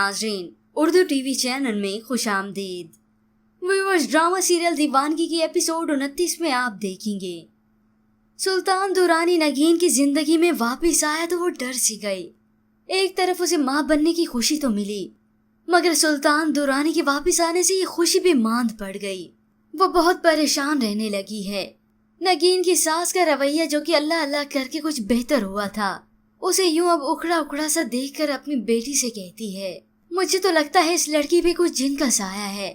नाज़रीन, Urdu TV channel में खुशामदीद। Viewers, drama serial दीवानगी की एपिसोड 29 में आप देखेंगे सुल्तान दुरानी नगीन की जिंदगी में वापस आया तो वो डर सी गई। एक तरफ उसे माँ बनने की खुशी तो मिली, मगर सुल्तान दुरानी के वापस आने से ये खुशी भी मांद पड़ गई। वो बहुत परेशान रहने लगी है। नगीन की सास का रवैया, जो कि अल्लाह अल्लाह करके कुछ बेहतर हुआ था, उसे यूं अब उखड़ा उखड़ा सा देखकर अपनी बेटी से कहती है, मुझे तो लगता है इस लड़की पे कुछ जिन का साया है।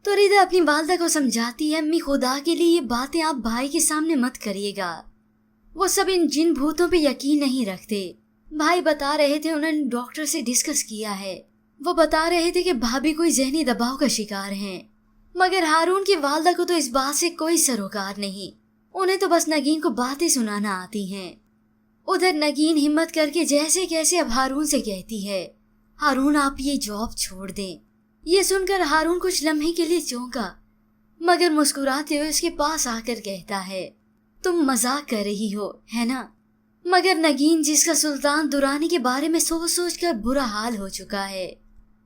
तो रिदा अपनी वालदा को समझाती है, अम्मी खुदा के लिए ये बातें आप भाई के सामने मत करिएगा, वो सब इन जिन भूतों पे यकीन नहीं रखते। भाई बता रहे थे उन्होंने डॉक्टर से डिस्कस किया है, वो बता रहे थे कि भाभी कोई जहनी दबाव का शिकार हैं। मगर हारून की वालदा को तो इस बात से कोई सरोकार नहीं, उन्हें तो बस नगीन को बातें सुनाना आती हैं। उधर नगीन हिम्मत करके जैसे कैसे अब हारून से कहती है, हारून आप ये जॉब छोड़ दें। ये सुनकर हारून कुछ लम्हे के लिए चौंका, मगर मुस्कुराते हुए उसके पास आकर कहता है, तुम मजाक कर रही हो है ना। मगर नगीन, जिसका सुल्तान दुरानी के बारे में सोच सोच कर बुरा हाल हो चुका है,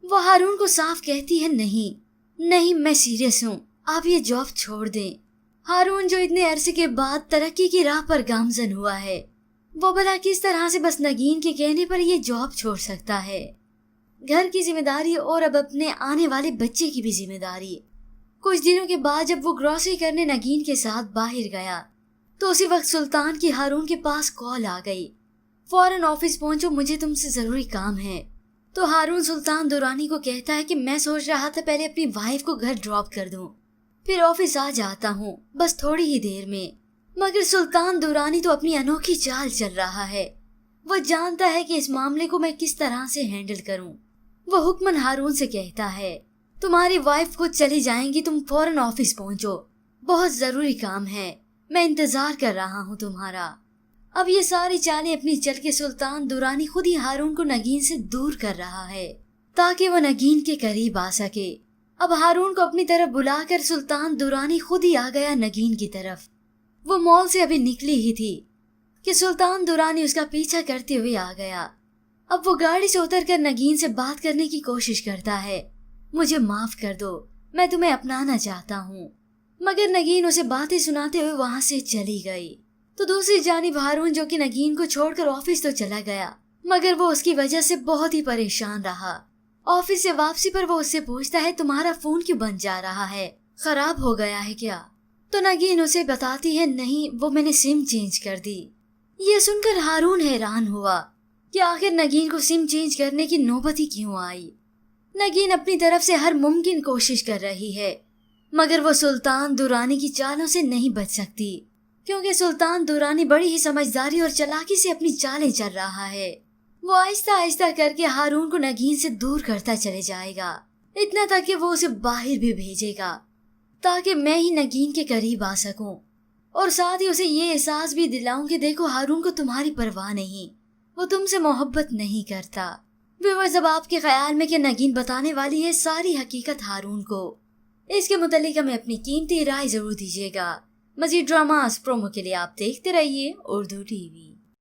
वो हारून को साफ कहती है, नहीं नहीं मैं सीरियस हूँ, आप ये जॉब छोड़ दें। हारून, जो इतने अरसे के बाद तरक्की की राह पर गामजन हुआ है, वो भला किस तरह से बस नगीन के कहने पर ये जॉब छोड़ सकता है। घर की जिम्मेदारी और अब अपने आने वाले बच्चे की भी जिम्मेदारी। कुछ दिनों के बाद जब वो ग्रोसरी करने नगीन के साथ बाहर गया, तो उसी वक्त सुल्तान की हारून के पास कॉल आ गई, फौरन ऑफिस पहुंचो, मुझे तुमसे जरूरी काम है। तो हारून सुल्तान दुरानी को कहता है कि मैं सोच रहा था पहले अपनी वाइफ को घर ड्रॉप कर दूं, फिर ऑफिस आ जाता हूँ बस थोड़ी ही देर में। मगर सुल्तान दुरानी तो अपनी अनोखी चाल चल रहा है, वो जानता है कि इस मामले को मैं किस तरह से हैंडल करूं। वो हुक्मन हारून से कहता है, तुम्हारी वाइफ खुद चली जाएंगी, तुम फौरन ऑफिस पहुंचो, बहुत जरूरी काम है, मैं इंतजार कर रहा हूँ तुम्हारा। अब ये सारी चालें अपनी चल के सुल्तान दुरानी खुद ही हारून को नगीन से दूर कर रहा है, ताकि वो नगीन के करीब आ सके। अब हारून को अपनी तरफ बुलाकर सुल्तान दुरानी खुद ही आ गया नगीन की तरफ। वो मॉल से अभी निकली ही थी कि सुल्तान दुरानी उसका पीछा करते हुए आ गया। अब वो गाड़ी से उतरकर नगीन से बात करने की कोशिश करता है, मुझे माफ कर दो, मैं तुम्हें अपनाना चाहता हूँ। मगर नगीन उसे बातें सुनाते हुए वहां से चली गई। तो दूसरी जानिब हारून, जो कि नगीन को छोड़कर ऑफिस तो चला गया, मगर वो उसकी वजह से बहुत ही परेशान रहा। ऑफिस से वापसी पर वो उससे पूछता है, तुम्हारा फोन क्यों बंद जा रहा है, खराब हो गया है क्या? तो नगीन उसे बताती है, नहीं वो मैंने सिम चेंज कर दी। ये सुनकर हारून हैरान हुआ कि आखिर नगीन को सिम चेंज करने की नौबत ही क्यों आई। नगीन अपनी तरफ से हर मुमकिन कोशिश कर रही है, मगर वो सुल्तान दुरानी की चालों से नहीं बच सकती, क्योंकि सुल्तान दुरानी बड़ी ही समझदारी और चालाकी से अपनी चालें चल रहा है। वो आहिस्ता आहिस्ता करके हारून को नगीन से दूर करता चले जाएगा, इतना तक कि वो उसे बाहर भी भेजेगा, ताकि मैं ही नगीन के करीब आ सकूं, और साथ ही उसे ये एहसास भी दिलाऊं कि देखो हारून को तुम्हारी परवाह नहीं, वो तुमसे मोहब्बत नहीं करता। व्यूअर्स, अब आपके ख्याल में कि नगीन बताने वाली है सारी हकीकत हारून को? इसके मुतालिक हमें अपनी कीमती राय जरूर दीजिएगा। मजीद ड्रामास प्रोमो के लिए आप देखते रहिए उर्दू टीवी।